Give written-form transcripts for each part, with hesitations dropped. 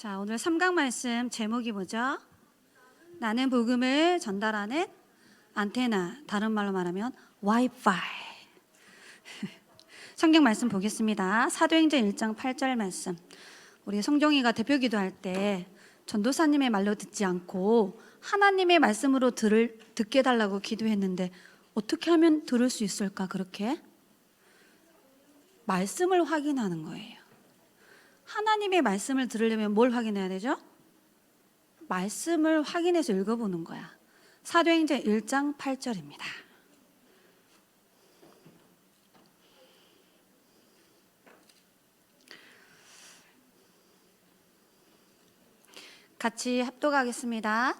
자, 오늘 3강 말씀 제목이 뭐죠? 나는 복음을 전달하는 안테나, 다른 말로 말하면 와이파이. 성경 말씀 보겠습니다. 사도행전 1장 8절 말씀. 우리 성종이가 대표 기도할 때 전도사님의 말로 듣지 않고 하나님의 말씀으로 듣게 해달라고 기도했는데 어떻게 하면 들을 수 있을까? 그렇게 말씀을 확인하는 거예요. 하나님의 말씀을 들으려면 뭘 확인해야 되죠? 말씀을 확인해서 읽어보는 거야. 사도행전 1장 8절입니다. 같이 합독하겠습니다.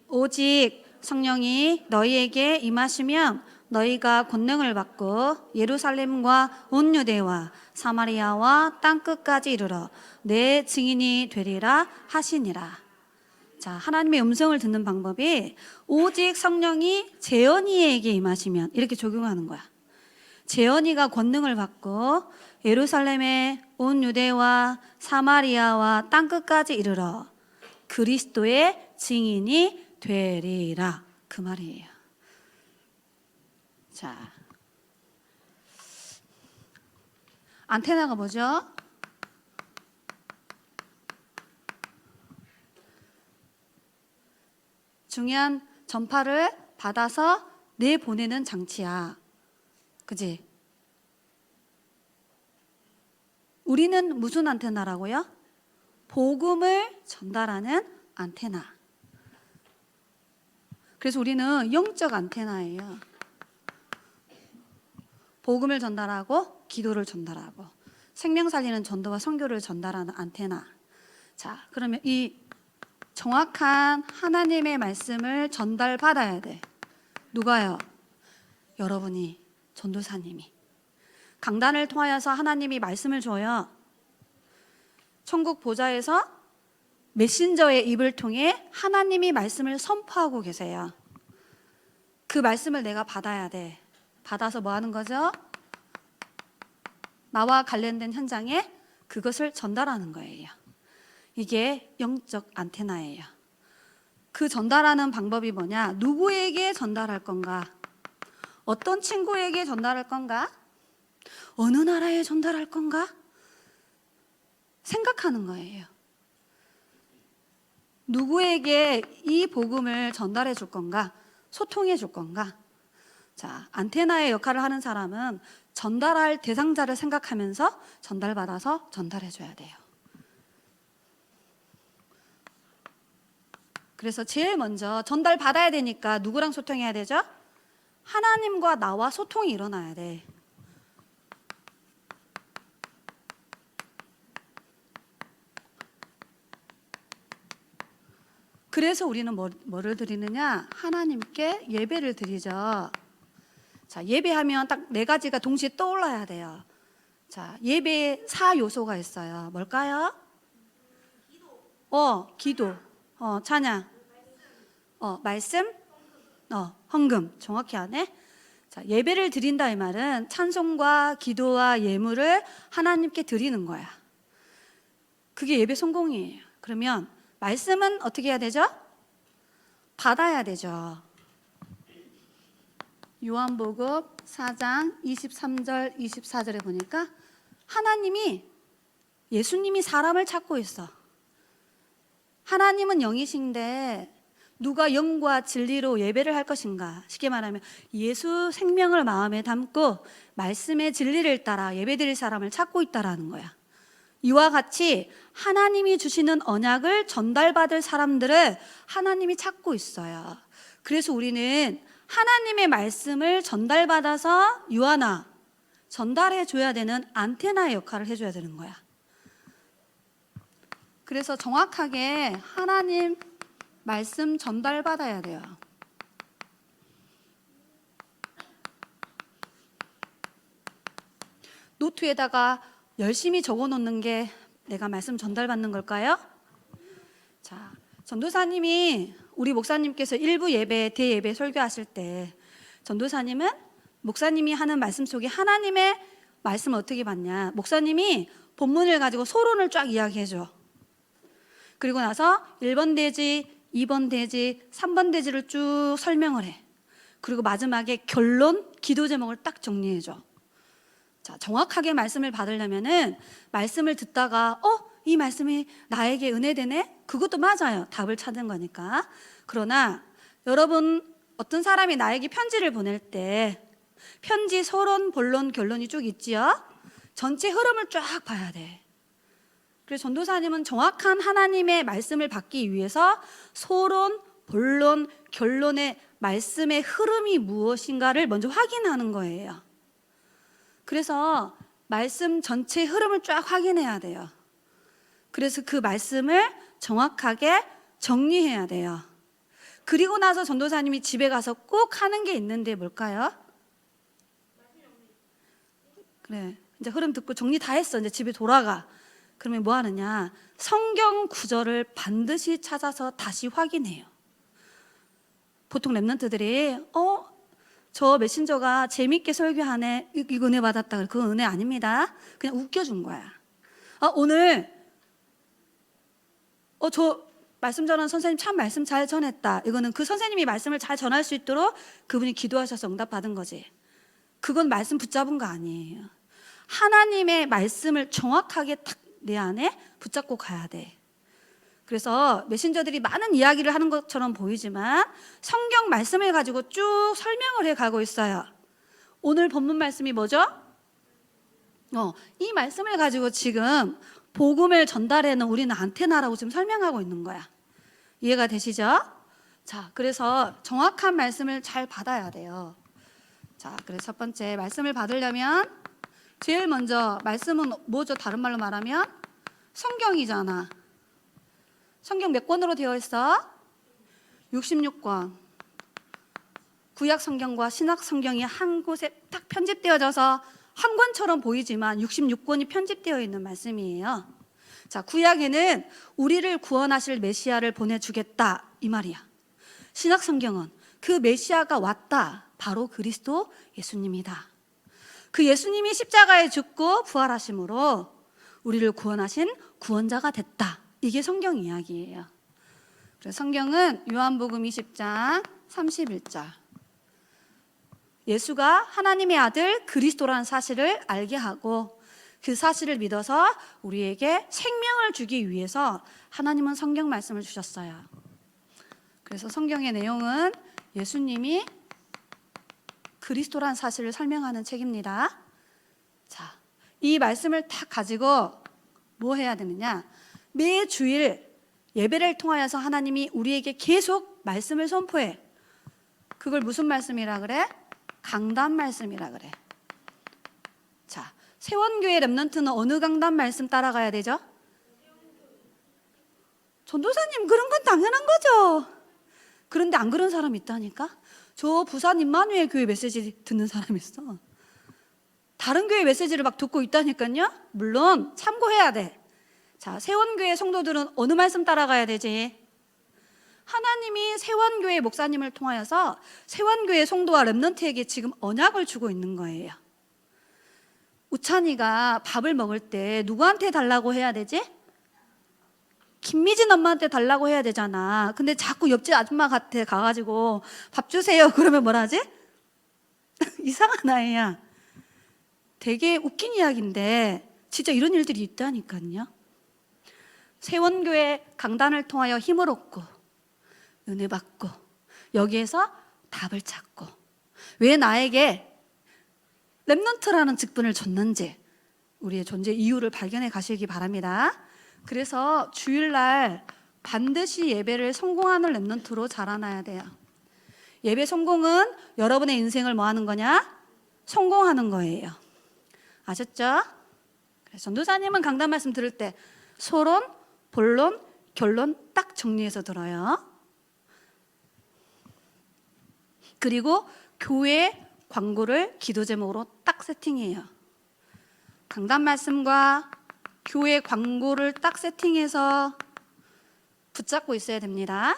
오직 성령이 너희에게 임하시면 너희가 권능을 받고 예루살렘과 온 유대와 사마리아와 땅끝까지 이르러 내 증인이 되리라 하시니라. 자, 하나님의 음성을 듣는 방법이 오직 성령이 재현이에게 임하시면 이렇게 적용하는 거야. 재현이가 권능을 받고 예루살렘의 온 유대와 사마리아와 땅끝까지 이르러 그리스도의 증인이 되리라. 그 말이에요. 자, 안테나가 뭐죠? 중요한 전파를 받아서 내보내는 장치야. 그지? 우리는 무슨 안테나라고요? 복음을 전달하는 안테나. 그래서 우리는 영적 안테나예요. 복음을 전달하고 기도를 전달하고 생명 살리는 전도와 선교를 전달하는 안테나. 자, 그러면 이 정확한 하나님의 말씀을 전달받아야 돼. 누가요? 여러분이, 전도사님이. 강단을 통하여서 하나님이 말씀을 줘요. 천국 보좌에서 메신저의 입을 통해 하나님이 말씀을 선포하고 계세요. 그 말씀을 내가 받아야 돼. 받아서 뭐 하는 거죠? 나와 관련된 현장에 그것을 전달하는 거예요. 이게 영적 안테나예요. 그 전달하는 방법이 뭐냐? 누구에게 전달할 건가? 어떤 친구에게 전달할 건가? 어느 나라에 전달할 건가? 생각하는 거예요. 누구에게 이 복음을 전달해 줄 건가? 소통해 줄 건가? 자, 안테나의 역할을 하는 사람은 전달할 대상자를 생각하면서 전달받아서 전달해 줘야 돼요. 그래서 제일 먼저 전달받아야 되니까 누구랑 소통해야 되죠? 하나님과 나와 소통이 일어나야 돼. 그래서 우리는 뭐를 드리느냐? 하나님께 예배를 드리죠. 자, 예배하면 딱 네 가지가 동시에 떠올라야 돼요. 자, 예배에 4요소가 있어요. 뭘까요? 기도. 찬양. 말씀. 헌금. 정확히 하네. 자, 예배를 드린다 이 말은 찬송과 기도와 예물을 하나님께 드리는 거야. 그게 예배 성공이에요. 그러면 말씀은 어떻게 해야 되죠? 받아야 되죠. 요한복음 4장 23절 24절에 보니까 예수님이 사람을 찾고 있어. 하나님은 영이신데 누가 영과 진리로 예배를 할 것인가? 쉽게 말하면 예수 생명을 마음에 담고 말씀의 진리를 따라 예배드릴 사람을 찾고 있다라는 거야. 이와 같이 하나님이 주시는 언약을 전달받을 사람들을 하나님이 찾고 있어요. 그래서 우리는 하나님의 말씀을 전달받아서 유하나 전달해 줘야 되는 안테나의 역할을 해줘야 되는 거야. 그래서 정확하게 하나님 말씀 전달받아야 돼요. 노트에다가 열심히 적어 놓는 게 내가 말씀 전달받는 걸까요? 자, 전도사님이 우리 목사님께서 일부 예배, 대예배 설교하실 때 전도사님은 목사님이 하는 말씀 속에 하나님의 말씀을 어떻게 받냐? 목사님이 본문을 가지고 소론을 쫙 이야기해줘. 그리고 나서 1번 대지, 2번 대지, 3번 대지를 쭉 설명을 해. 그리고 마지막에 결론, 기도 제목을 딱 정리해줘. 자, 정확하게 말씀을 받으려면은 말씀을 듣다가 이 말씀이 나에게 은혜되네? 그것도 맞아요. 답을 찾은 거니까. 그러나 여러분, 어떤 사람이 나에게 편지를 보낼 때 편지 서론, 본론, 결론이 쭉 있지요? 전체 흐름을 쫙 봐야 돼. 그래서 전도사님은 정확한 하나님의 말씀을 받기 위해서 서론, 본론, 결론의 말씀의 흐름이 무엇인가를 먼저 확인하는 거예요. 그래서 말씀 전체 흐름을 쫙 확인해야 돼요. 그래서 그 말씀을 정확하게 정리해야 돼요. 그리고 나서 전도사님이 집에 가서 꼭 하는 게 있는데 뭘까요? 그래, 이제 흐름 듣고 정리 다 했어. 이제 집에 돌아가. 그러면 뭐 하느냐? 성경 구절을 반드시 찾아서 다시 확인해요. 보통 랩런트들이 저 메신저가 재밌게 설교하네, 이거 은혜 받았다. 그건 은혜 아닙니다. 그냥 웃겨준 거야. 오늘 저 말씀 전한 선생님 참 말씀 잘 전했다. 이거는 그 선생님이 말씀을 잘 전할 수 있도록 그분이 기도하셔서 응답받은 거지. 그건 말씀 붙잡은 거 아니에요. 하나님의 말씀을 정확하게 딱 내 안에 붙잡고 가야 돼. 그래서 메신저들이 많은 이야기를 하는 것처럼 보이지만 성경 말씀을 가지고 쭉 설명을 해가고 있어요. 오늘 본문 말씀이 뭐죠? 이 말씀을 가지고 지금 복음을 전달해는 우리는 안테나라고 지금 설명하고 있는 거야. 이해가 되시죠? 자, 그래서 정확한 말씀을 잘 받아야 돼요. 자, 그래서 첫 번째, 말씀을 받으려면 제일 먼저 말씀은 뭐죠? 다른 말로 말하면 성경이잖아. 성경 몇 권으로 되어 있어? 66권. 구약 성경과 신약 성경이 한 곳에 딱 편집되어져서 한 권처럼 보이지만 66권이 편집되어 있는 말씀이에요. 자, 구약에는 우리를 구원하실 메시아를 보내주겠다, 이 말이야. 신약 성경은 그 메시아가 왔다, 바로 그리스도 예수님이다. 그 예수님이 십자가에 죽고 부활하심으로 우리를 구원하신 구원자가 됐다. 이게 성경 이야기예요. 그래서 성경은 요한복음 20장 31절. 예수가 하나님의 아들 그리스도라는 사실을 알게 하고 그 사실을 믿어서 우리에게 생명을 주기 위해서 하나님은 성경 말씀을 주셨어요. 그래서 성경의 내용은 예수님이 그리스도라는 사실을 설명하는 책입니다. 자, 이 말씀을 딱 가지고 뭐 해야 되느냐? 매 주일 예배를 통하여서 하나님이 우리에게 계속 말씀을 선포해. 그걸 무슨 말씀이라 그래? 강단 말씀이라 그래. 자, 세원교회 랩런트는 어느 강단 말씀 따라가야 되죠? 전도사님, 그런 건 당연한 거죠. 그런데 안 그런 사람 있다니까? 저 부산 임마누엘 교회 메시지 듣는 사람 있어. 다른 교회 메시지를 막 듣고 있다니까요. 물론 참고해야 돼. 자, 세원교회 성도들은 어느 말씀 따라가야 되지? 하나님이 세원교회 목사님을 통하여서 세원교회 성도와 랩런트에게 지금 언약을 주고 있는 거예요. 우찬이가 밥을 먹을 때 누구한테 달라고 해야 되지? 김미진 엄마한테 달라고 해야 되잖아. 근데 자꾸 옆집 아줌마한테 가가지고 밥 주세요. 그러면 뭐라 하지? 이상한 아이야. 되게 웃긴 이야기인데 진짜 이런 일들이 있다니까요. 세원교회 강단을 통하여 힘을 얻고 은혜 받고 여기에서 답을 찾고 왜 나에게 랩런트라는 직분을 줬는지 우리의 존재 이유를 발견해 가시기 바랍니다. 그래서 주일날 반드시 예배를 성공하는 랩런트로 자라나야 돼요. 예배 성공은 여러분의 인생을 뭐 하는 거냐? 성공하는 거예요. 아셨죠? 그래서 전도사님은 강단 말씀 들을 때 서론, 본론, 결론 딱 정리해서 들어요. 그리고 교회 광고를 기도 제목으로 딱 세팅해요. 강단 말씀과 교회 광고를 딱 세팅해서 붙잡고 있어야 됩니다.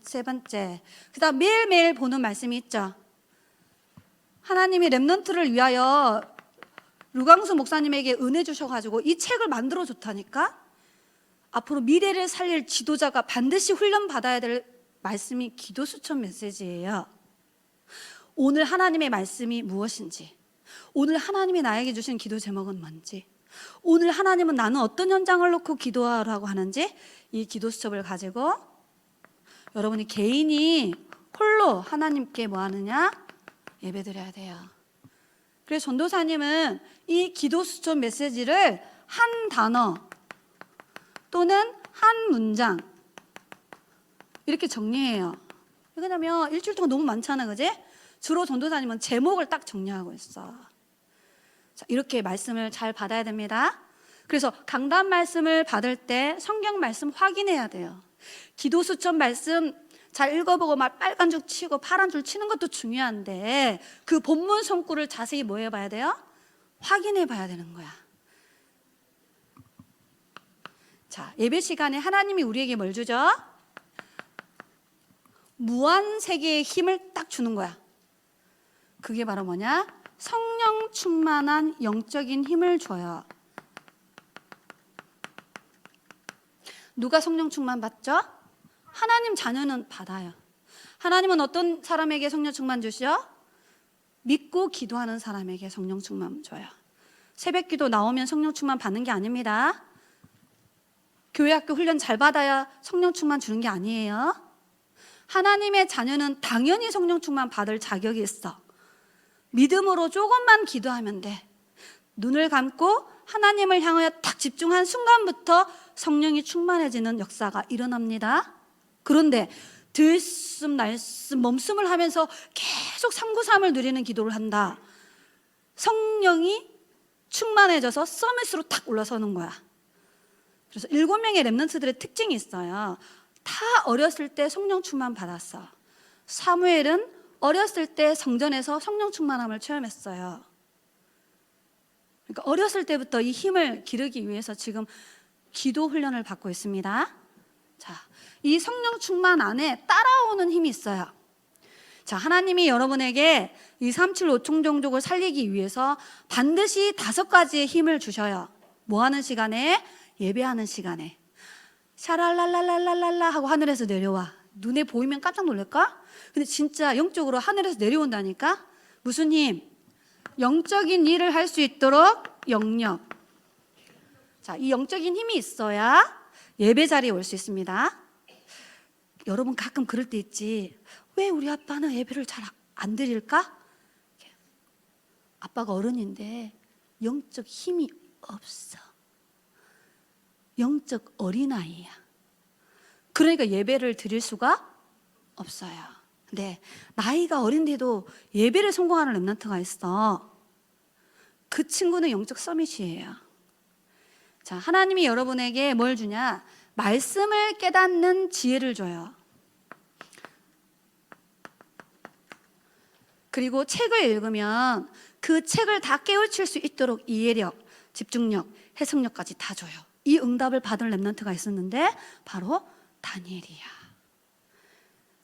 세 번째. 그다음 매일매일 보는 말씀이 있죠. 하나님이 랩런트를 위하여 류광수 목사님에게 은혜 주셔가지고 이 책을 만들어 줬다니까. 앞으로 미래를 살릴 지도자가 반드시 훈련받아야 될 말씀이 기도 수천 메시지예요. 오늘 하나님의 말씀이 무엇인지, 오늘 하나님이 나에게 주신 기도 제목은 뭔지, 오늘 하나님은 나는 어떤 현장을 놓고 기도하라고 하는지, 이 기도 수첩을 가지고 여러분이 개인이 홀로 하나님께 뭐 하느냐? 예배드려야 돼요. 그래서 전도사님은 이 기도 수첩 메시지를 한 단어 또는 한 문장 이렇게 정리해요. 왜냐면 일주일 동안 너무 많잖아, 그지? 주로 전도사님은 제목을 딱 정리하고 있어. 자, 이렇게 말씀을 잘 받아야 됩니다. 그래서 강단 말씀을 받을 때 성경 말씀 확인해야 돼요. 기도 수첩 말씀 잘 읽어보고 막 빨간 줄 치고 파란 줄 치는 것도 중요한데 그 본문 성구를 자세히 뭐 해봐야 돼요? 확인해 봐야 되는 거야. 자, 예배 시간에 하나님이 우리에게 뭘 주죠? 무한 세계의 힘을 딱 주는 거야. 그게 바로 뭐냐? 성령 충만한 영적인 힘을 줘요. 누가 성령 충만 받죠? 하나님 자녀는 받아요. 하나님은 어떤 사람에게 성령 충만 주시죠? 믿고 기도하는 사람에게 성령 충만 줘요. 새벽 기도 나오면 성령 충만 받는 게 아닙니다. 교회 학교 훈련 잘 받아야 성령 충만 주는 게 아니에요. 하나님의 자녀는 당연히 성령 충만 받을 자격이 있어. 믿음으로 조금만 기도하면 돼. 눈을 감고 하나님을 향하여 딱 집중한 순간부터 성령이 충만해지는 역사가 일어납니다. 그런데 들숨 날숨 몸숨을 하면서 계속 393을 누리는 기도를 한다. 성령이 충만해져서 서밋으로 탁 올라서는 거야. 그래서 7명의 렘넌트들의 특징이 있어요. 다 어렸을 때 성령 충만 받았어. 사무엘은 어렸을 때 성전에서 성령 충만함을 체험했어요. 그러니까 어렸을 때부터 이 힘을 기르기 위해서 지금 기도 훈련을 받고 있습니다. 자, 이 성령 충만 안에 따라오는 힘이 있어요. 자, 하나님이 여러분에게 이 375총 종족을 살리기 위해서 반드시 5가지의 힘을 주셔요. 뭐 하는 시간에? 예배하는 시간에. 샤랄랄랄랄랄라 하고 하늘에서 내려와. 눈에 보이면 깜짝 놀랄까? 근데 진짜 영적으로 하늘에서 내려온다니까? 무슨 힘? 영적인 일을 할 수 있도록 영역. 자, 이 영적인 힘이 있어야 예배 자리에 올 수 있습니다. 여러분 가끔 그럴 때 있지. 왜 우리 아빠는 예배를 잘 안 드릴까? 아빠가 어른인데 영적 힘이 없어. 영적 어린아이야. 그러니까 예배를 드릴 수가 없어요. 근데 나이가 어린데도 예배를 성공하는 렘넌트가 있어. 그 친구는 영적 서밋이에요. 자, 하나님이 여러분에게 뭘 주냐? 말씀을 깨닫는 지혜를 줘요. 그리고 책을 읽으면 그 책을 다 깨우칠 수 있도록 이해력, 집중력, 해석력까지 다 줘요. 이 응답을 받은 렘넌트가 있었는데 바로 다니엘이야.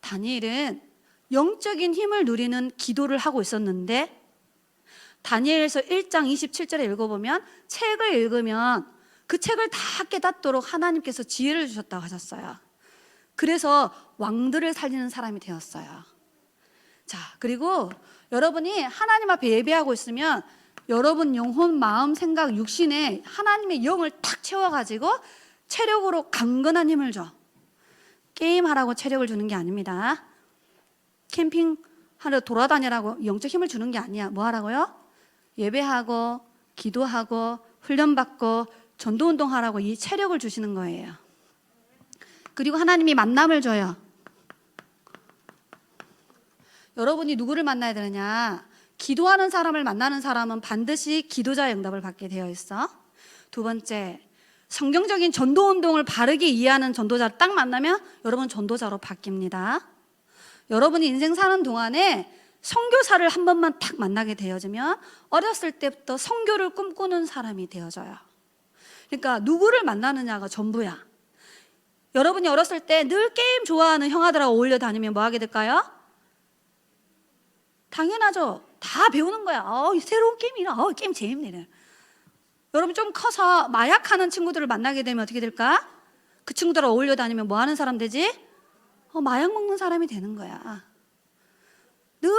다니엘은 영적인 힘을 누리는 기도를 하고 있었는데 다니엘서 1장 27절에 읽어보면 책을 읽으면 그 책을 다 깨닫도록 하나님께서 지혜를 주셨다고 하셨어요. 그래서 왕들을 살리는 사람이 되었어요. 자, 그리고 여러분이 하나님 앞에 예배하고 있으면 여러분 영혼, 마음, 생각, 육신에 하나님의 영을 탁 채워가지고 체력으로 강건한 힘을 줘. 게임하라고 체력을 주는 게 아닙니다. 캠핑하러 돌아다니라고 영적 힘을 주는 게 아니야. 뭐 하라고요? 예배하고 기도하고 훈련받고 전도운동하라고 이 체력을 주시는 거예요. 그리고 하나님이 만남을 줘요. 여러분이 누구를 만나야 되느냐? 기도하는 사람을 만나는 사람은 반드시 기도자의 응답을 받게 되어 있어. 두 번째, 성경적인 전도운동을 바르게 이해하는 전도자를 딱 만나면 여러분 전도자로 바뀝니다. 여러분이 인생 사는 동안에 선교사를 한 번만 딱 만나게 되어지면 어렸을 때부터 선교를 꿈꾸는 사람이 되어져요. 그러니까 누구를 만나느냐가 전부야. 여러분이 어렸을 때 늘 게임 좋아하는 형아들하고 어울려 다니면 뭐 하게 될까요? 당연하죠. 다 배우는 거야. 새로운 게임이라. 게임 재밌네. 여러분 좀 커서 마약하는 친구들을 만나게 되면 어떻게 될까? 그 친구들하고 어울려 다니면 뭐 하는 사람 되지? 마약 먹는 사람이 되는 거야. 늘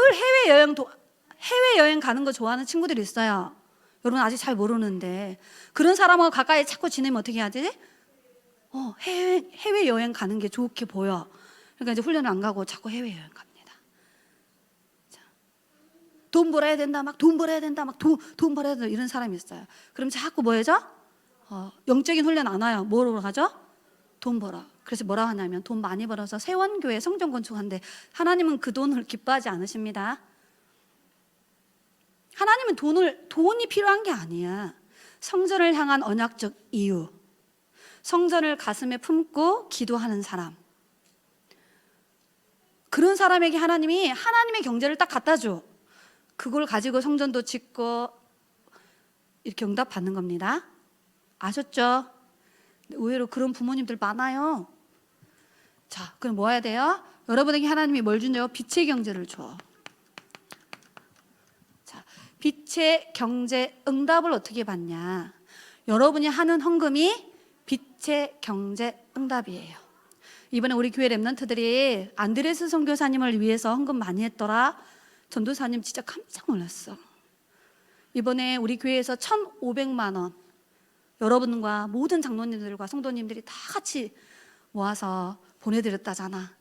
해외여행 가는 거 좋아하는 친구들이 있어요. 여러분 아직 잘 모르는데 그런 사람하고 가까이 자꾸 지내면 어떻게 해야 지 해외여행 가는 게 좋게 보여. 그러니까 이제 훈련을 안 가고 자꾸 해외여행 갑니다. 자, 돈 벌어야 된다, 막 돈 벌어야 된다, 막 돈 벌어야 된다 이런 사람이 있어요. 그럼 자꾸 뭐 해죠? 영적인 훈련 안 와요. 뭐로 가죠? 돈 벌어. 그래서 뭐라 하냐면 돈 많이 벌어서 세원교회 성전 건축한데 하나님은 그 돈을 기뻐하지 않으십니다. 하나님은 돈이 필요한 게 아니야. 성전을 향한 언약적 이유, 성전을 가슴에 품고 기도하는 사람, 그런 사람에게 하나님이 하나님의 경제를 딱 갖다 줘. 그걸 가지고 성전도 짓고 이렇게 응답받는 겁니다. 아셨죠? 의외로 그런 부모님들 많아요. 자, 그럼 뭐 해야 돼요? 여러분에게 하나님이 뭘 준대요? 빛의 경제를 줘. 자, 빛의 경제 응답을 어떻게 받냐? 여러분이 하는 헌금이 빛의 경제 응답이에요. 이번에 우리 교회 랩런트들이 안드레스 선교사님을 위해서 헌금 많이 했더라. 전도사님 진짜 깜짝 놀랐어. 이번에 우리 교회에서 1,500만 원 여러분과 모든 장로님들과 성도님들이 다 같이 모아서 보내드렸다잖아.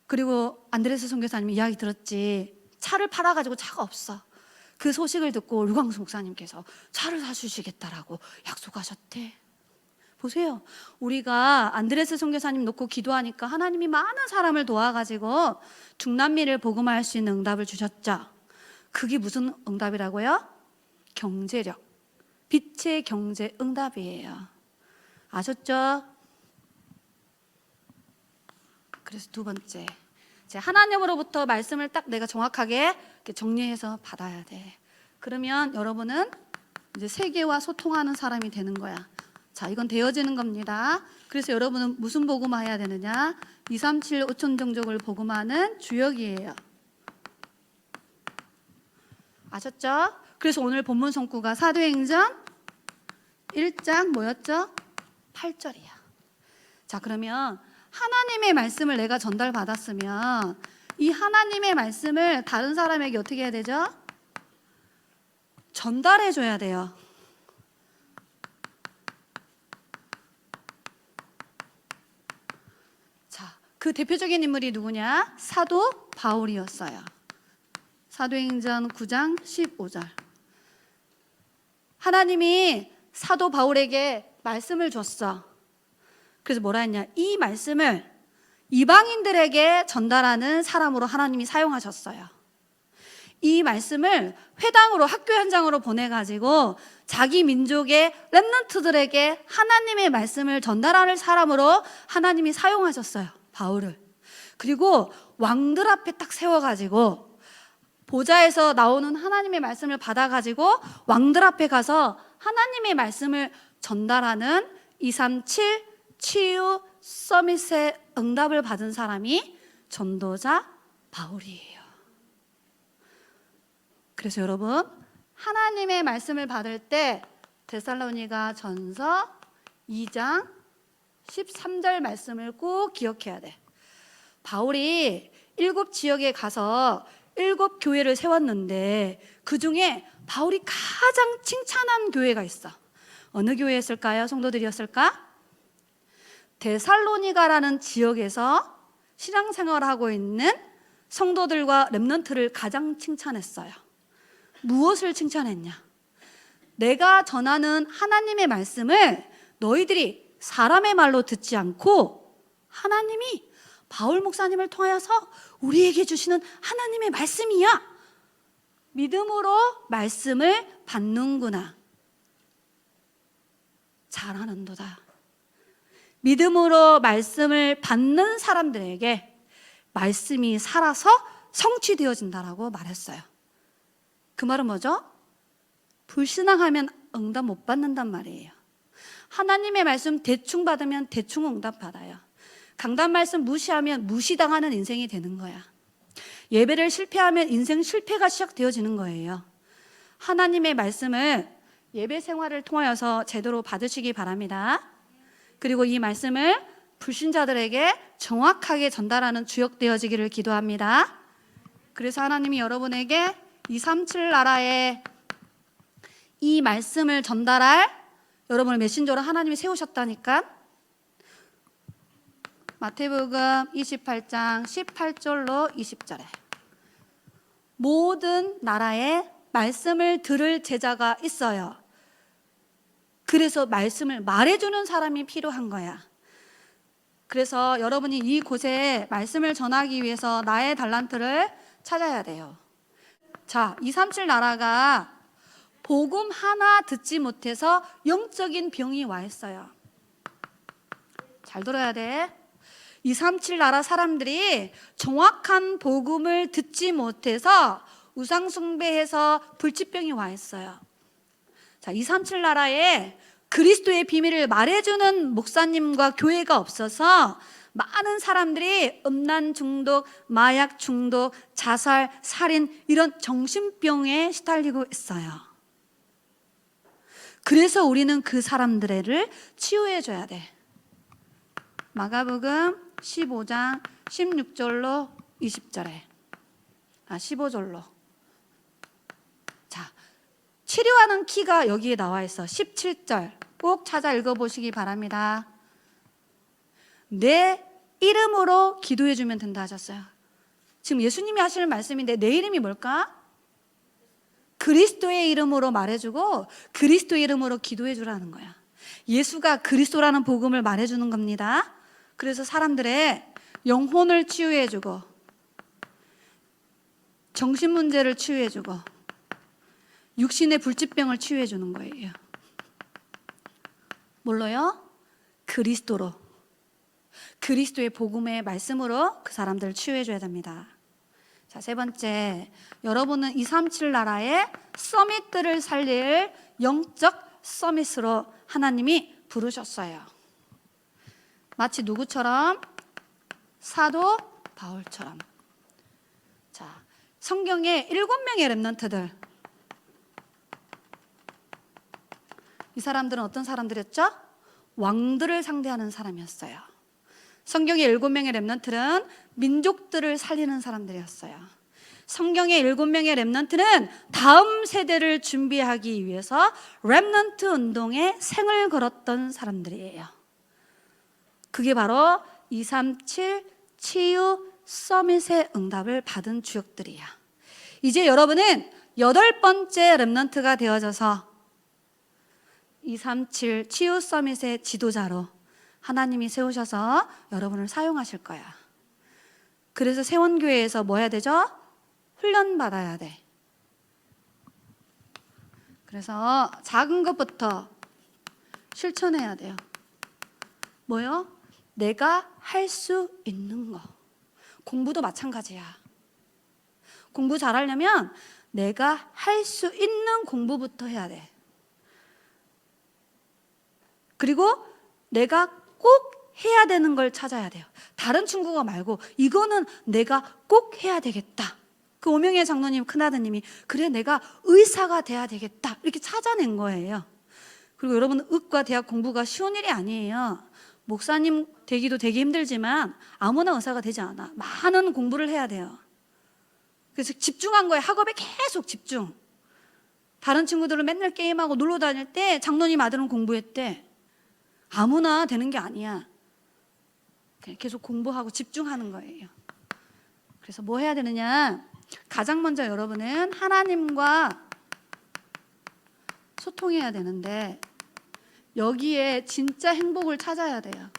그리고 안드레스 선교사님 이야기 들었지. 차를 팔아가지고 차가 없어. 그 소식을 듣고 류광수 목사님께서 차를 사주시겠다라고 약속하셨대. 보세요. 우리가 안드레스 선교사님 놓고 기도하니까 하나님이 많은 사람을 도와가지고 중남미를 복음화할 수 있는 응답을 주셨죠. 그게 무슨 응답이라고요? 경제력. 빛의 경제 응답이에요. 아셨죠? 그래서 두 번째, 하나님으로부터 말씀을 딱 내가 정확하게 정리해서 받아야 돼. 그러면 여러분은 이제 세계와 소통하는 사람이 되는 거야. 자, 이건 되어지는 겁니다. 그래서 여러분은 무슨 복음화해야 되느냐? 237 5천 종족을 복음화하는 주역이에요. 아셨죠? 그래서 오늘 본문 성구가 사도행전 1장 뭐였죠? 8절이야. 자, 그러면 하나님의 말씀을 내가 전달받았으면 이 하나님의 말씀을 다른 사람에게 어떻게 해야 되죠? 전달해 줘야 돼요. 자, 그 대표적인 인물이 누구냐? 사도 바울이었어요. 사도행전 9장 15절. 하나님이 사도 바울에게 말씀을 줬어. 그래서 뭐라 했냐? 이 말씀을 이방인들에게 전달하는 사람으로 하나님이 사용하셨어요. 이 말씀을 회당으로, 학교 현장으로 보내가지고 자기 민족의 렘넌트들에게 하나님의 말씀을 전달하는 사람으로 하나님이 사용하셨어요, 바울을. 그리고 왕들 앞에 딱 세워가지고 보좌에서 나오는 하나님의 말씀을 받아가지고 왕들 앞에 가서 하나님의 말씀을 전달하는 237 치유 서밋의 응답을 받은 사람이 전도자 바울이에요. 그래서 여러분, 하나님의 말씀을 받을 때 데살로니가 전서 2장 13절 말씀을 꼭 기억해야 돼. 바울이 7 지역에 가서 7 교회를 세웠는데 그 중에 바울이 가장 칭찬한 교회가 있어. 어느 교회였을까요? 성도들이었을까? 데살로니가라는 지역에서 신앙생활을 하고 있는 성도들과 렘넌트를 가장 칭찬했어요. 무엇을 칭찬했냐? 내가 전하는 하나님의 말씀을 너희들이 사람의 말로 듣지 않고 하나님이 바울 목사님을 통하여서 우리에게 주시는 하나님의 말씀이야. 믿음으로 말씀을 받는구나. 잘하는도다. 믿음으로 말씀을 받는 사람들에게 말씀이 살아서 성취되어진다라고 말했어요. 그 말은 뭐죠? 불신앙하면 응답 못 받는단 말이에요. 하나님의 말씀 대충 받으면 대충 응답 받아요. 강단 말씀 무시하면 무시당하는 인생이 되는 거야. 예배를 실패하면 인생 실패가 시작되어지는 거예요. 하나님의 말씀을 예배 생활을 통하여서 제대로 받으시기 바랍니다. 그리고 이 말씀을 불신자들에게 정확하게 전달하는 주역 되어지기를 기도합니다. 그래서 하나님이 여러분에게 237 나라에 이 말씀을 전달할 여러분을 메신저로 하나님이 세우셨다니까. 마태복음 28장 18절로 20절에 모든 나라에 말씀을 들을 제자가 있어요. 그래서 말씀을 말해주는 사람이 필요한 거야. 그래서 여러분이 이곳에 말씀을 전하기 위해서 나의 달란트를 찾아야 돼요. 자, 237 나라가 복음 하나 듣지 못해서 영적인 병이 와 있어요. 잘 들어야 돼. 237 나라 사람들이 정확한 복음을 듣지 못해서 우상숭배해서 불치병이 와 있어요. 자, 237 나라에 그리스도의 비밀을 말해주는 목사님과 교회가 없어서 많은 사람들이 음란 중독, 마약 중독, 자살, 살인 이런 정신병에 시달리고 있어요. 그래서 우리는 그 사람들을 치유해 줘야 돼. 마가복음 15장 16절로 20절에 15절로. 자, 치료하는 키가 여기에 나와 있어. 17절 꼭 찾아 읽어보시기 바랍니다. 내 이름으로 기도해 주면 된다 하셨어요. 지금 예수님이 하시는 말씀인데 내 이름이 뭘까? 그리스도의 이름으로 말해주고 그리스도의 이름으로 기도해 주라는 거야. 예수가 그리스도라는 복음을 말해주는 겁니다. 그래서 사람들의 영혼을 치유해 주고 정신 문제를 치유해 주고 육신의 불치병을 치유해 주는 거예요. 뭘로요? 그리스도로. 그리스도의 복음의 말씀으로 그 사람들을 치유해 줘야 됩니다. 자, 세 번째, 여러분은 237 나라의 서밋들을 살릴 영적 서밋으로 하나님이 부르셨어요. 마치 누구처럼? 사도 바울처럼. 자, 성경에 7명의 렘넌트들. 이 사람들은 어떤 사람들이었죠? 왕들을 상대하는 사람이었어요. 성경의 7명의 렘넌트는 민족들을 살리는 사람들이었어요. 성경의 7명의 렘넌트는 다음 세대를 준비하기 위해서 렘넌트 운동에 생을 걸었던 사람들이에요. 그게 바로 237 치유 서밋의 응답을 받은 주역들이야. 이제 여러분은 8번째 렘넌트가 되어져서 237 치유 서밋의 지도자로 하나님이 세우셔서 여러분을 사용하실 거야. 그래서 세원교회에서 뭐 해야 되죠? 훈련 받아야 돼. 그래서 작은 것부터 실천해야 돼요. 뭐요? 내가 할 수 있는 거. 공부도 마찬가지야. 공부 잘하려면 내가 할 수 있는 공부부터 해야 돼. 그리고 내가 꼭 해야 되는 걸 찾아야 돼요. 다른 친구가 말고 이거는 내가 꼭 해야 되겠다. 그 오명의 장로님 큰아드님이 그래 내가 의사가 돼야 되겠다 이렇게 찾아낸 거예요. 그리고 여러분 의과 대학 공부가 쉬운 일이 아니에요. 목사님 되기도 되게 힘들지만 아무나 의사가 되지 않아. 많은 공부를 해야 돼요. 그래서 집중한 거예요. 학업에 계속 집중. 다른 친구들은 맨날 게임하고 놀러 다닐 때 장로님 아들은 공부했대. 아무나 되는 게 아니야. 계속 공부하고 집중하는 거예요. 그래서 뭐 해야 되느냐? 가장 먼저 여러분은 하나님과 소통해야 되는데 여기에 진짜 행복을 찾아야 돼요.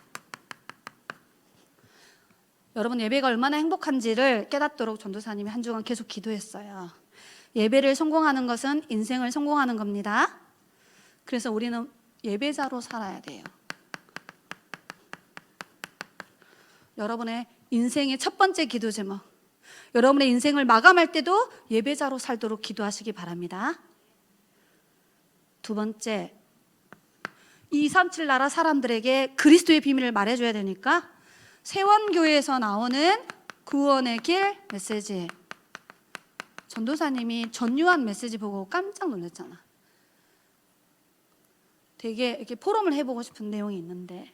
여러분 예배가 얼마나 행복한지를 깨닫도록 전도사님이 한 주간 계속 기도했어요. 예배를 성공하는 것은 인생을 성공하는 겁니다. 그래서 우리는 예배자로 살아야 돼요. 여러분의 인생의 첫 번째 기도 제목, 여러분의 인생을 마감할 때도 예배자로 살도록 기도하시기 바랍니다. 두 번째, 237 나라 사람들에게 그리스도의 비밀을 말해줘야 되니까 세원교회에서 나오는 구원의 길 메시지, 전도사님이 전유한 메시지 보고 깜짝 놀랐잖아. 되게 이렇게 포럼을 해보고 싶은 내용이 있는데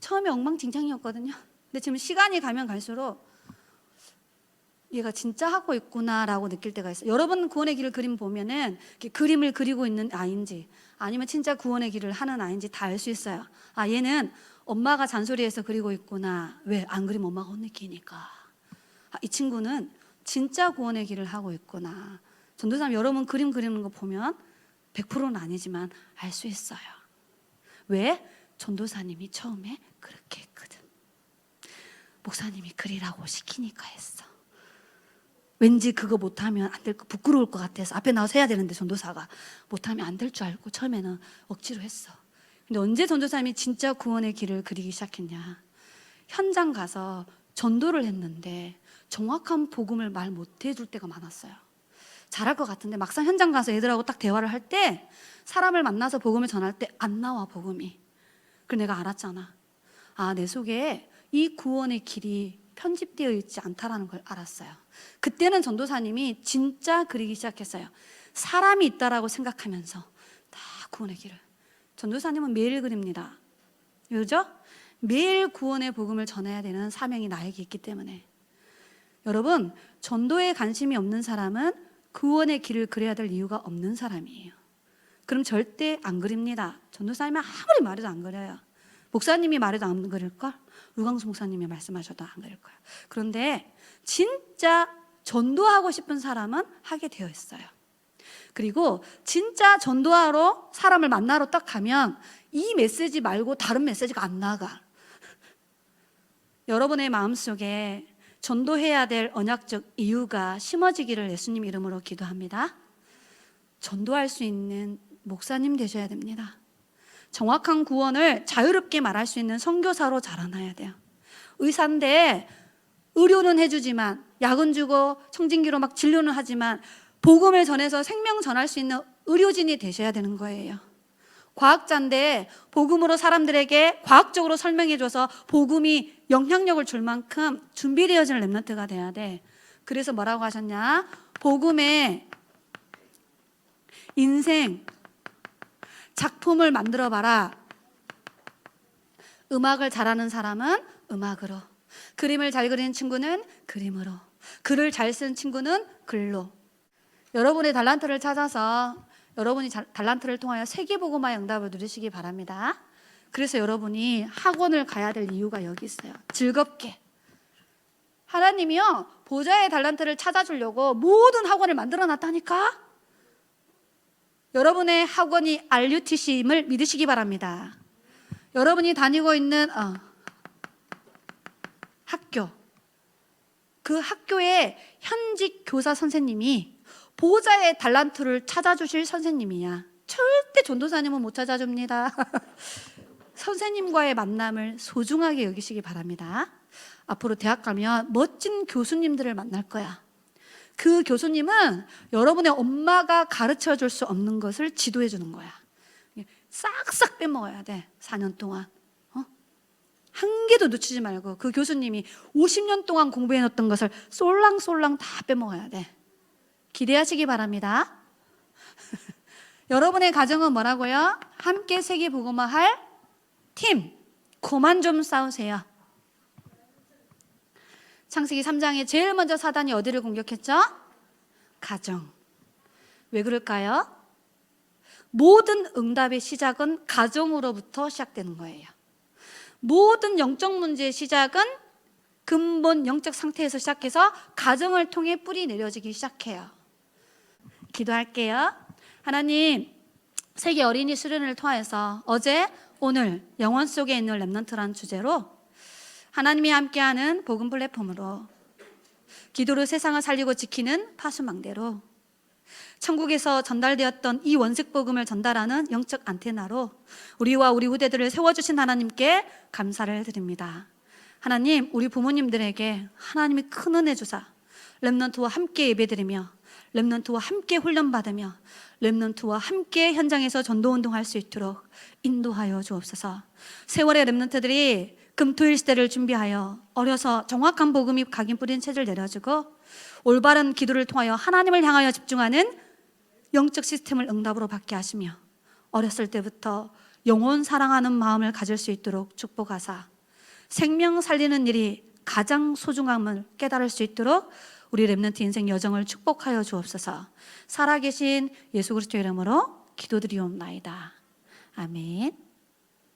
처음에 엉망진창이었거든요. 근데 지금 시간이 가면 갈수록 얘가 진짜 하고 있구나라고 느낄 때가 있어요. 여러분 구원의 길을 그림 보면은 그림을 그리고 있는 아이인지 아니면 진짜 구원의 길을 하는 아이인지 다 알 수 있어요. 아, 얘는 엄마가 잔소리해서 그리고 있구나. 왜? 안 그리면 엄마가 혼내키니까. 아, 이 친구는 진짜 구원의 길을 하고 있구나. 전도사님 여러분 그림 그리는 거 보면 100%는 아니지만 알 수 있어요. 왜? 전도사님이 처음에 그렇게 했거든. 목사님이 그리라고 시키니까 했어. 왠지 그거 못하면 안 될 거 부끄러울 것 같아서 앞에 나와서 해야 되는데 전도사가 못하면 안 될 줄 알고 처음에는 억지로 했어. 근데 언제 전도사님이 진짜 구원의 길을 그리기 시작했냐? 현장 가서 전도를 했는데 정확한 복음을 말 못 해줄 때가 많았어요. 잘할 것 같은데 막상 현장 가서 애들하고 딱 대화를 할 때 사람을 만나서 복음을 전할 때 안 나와 복음이. 그래서 내가 알았잖아. 아, 내 속에 이 구원의 길이 편집되어 있지 않다라는 걸 알았어요. 그때는 전도사님이 진짜 그리기 시작했어요. 사람이 있다라고 생각하면서 다 구원의 길을. 전도사님은 매일 그립니다. 그죠? 매일 구원의 복음을 전해야 되는 사명이 나에게 있기 때문에. 여러분, 전도에 관심이 없는 사람은 구원의 길을 그려야 될 이유가 없는 사람이에요. 그럼 절대 안 그립니다. 전도사님이 아무리 말해도 안 그려요. 목사님이 말해도 안 그릴걸? 우광수 목사님이 말씀하셔도 안 그릴 거예요. 그런데 진짜 전도하고 싶은 사람은 하게 되어 있어요. 그리고 진짜 전도하러 사람을 만나러 딱 가면 이 메시지 말고 다른 메시지가 안 나가. 여러분의 마음속에 전도해야 될 언약적 이유가 심어지기를 예수님 이름으로 기도합니다. 전도할 수 있는 목사님 되셔야 됩니다. 정확한 구원을 자유롭게 말할 수 있는 선교사로 자라나야 돼요. 의사인데 의료는 해주지만 약은 주고 청진기로 막 진료는 하지만 복음을 전해서 생명 전할 수 있는 의료진이 되셔야 되는 거예요. 과학자인데 복음으로 사람들에게 과학적으로 설명해줘서 복음이 영향력을 줄 만큼 준비되어진 렘넌트가 돼야 돼. 그래서 뭐라고 하셨냐? 복음의 인생 작품을 만들어봐라. 음악을 잘하는 사람은 음악으로, 그림을 잘 그리는 친구는 그림으로, 글을 잘 쓰는 친구는 글로. 여러분의 달란트를 찾아서 여러분이 달란트를 통하여 세계복음화의 응답을 누리시기 바랍니다. 그래서 여러분이 학원을 가야 될 이유가 여기 있어요. 즐겁게. 하나님이요, 보좌의 달란트를 찾아주려고 모든 학원을 만들어놨다니까. 여러분의 학원이 RUTC임을 믿으시기 바랍니다. 여러분이 다니고 있는 학교, 그 학교의 현직 교사 선생님이 보호자의 달란트를 찾아주실 선생님이야. 절대 전도사님은 못 찾아줍니다. 선생님과의 만남을 소중하게 여기시기 바랍니다. 앞으로 대학 가면 멋진 교수님들을 만날 거야. 그 교수님은 여러분의 엄마가 가르쳐 줄 수 없는 것을 지도해 주는 거야. 싹싹 빼먹어야 돼. 4년 동안. 한 개도 놓치지 말고 그 교수님이 50년 동안 공부해 놓던 것을 쏠랑쏠랑 다 빼먹어야 돼. 기대하시기 바랍니다. 여러분의 가정은 뭐라고요? 함께 세계복음화 할 팀. 그만 좀 싸우세요. 창세기 3장에 제일 먼저 사단이 어디를 공격했죠? 가정. 왜 그럴까요? 모든 응답의 시작은 가정으로부터 시작되는 거예요. 모든 영적 문제의 시작은 근본 영적 상태에서 시작해서 가정을 통해 뿌리 내려지기 시작해요. 기도할게요. 하나님, 세계 어린이 수련회를 통해서 어제, 오늘 영혼 속에 있는 렘넌트라는 주제로 하나님이 함께하는 복음 플랫폼으로 기도로 세상을 살리고 지키는 파수망대로 천국에서 전달되었던 이 원색 복음을 전달하는 영적 안테나로 우리와 우리 후대들을 세워주신 하나님께 감사를 드립니다. 하나님, 우리 부모님들에게 하나님이 큰 은혜 주사 렘넌트와 함께 예배드리며 렘넌트와 함께 훈련받으며 렘넌트와 함께 현장에서 전도운동할 수 있도록 인도하여 주옵소서. 세월의 렘넌트들이 금토일 시대를 준비하여 어려서 정확한 복음이 각인 뿌린 채를 내려주고 올바른 기도를 통하여 하나님을 향하여 집중하는 영적 시스템을 응답으로 받게 하시며 어렸을 때부터 영혼 사랑하는 마음을 가질 수 있도록 축복하사 생명 살리는 일이 가장 소중함을 깨달을 수 있도록 우리 렘넌트 인생 여정을 축복하여 주옵소서. 살아계신 예수 그리스도 이름으로 기도드리옵나이다. 아멘.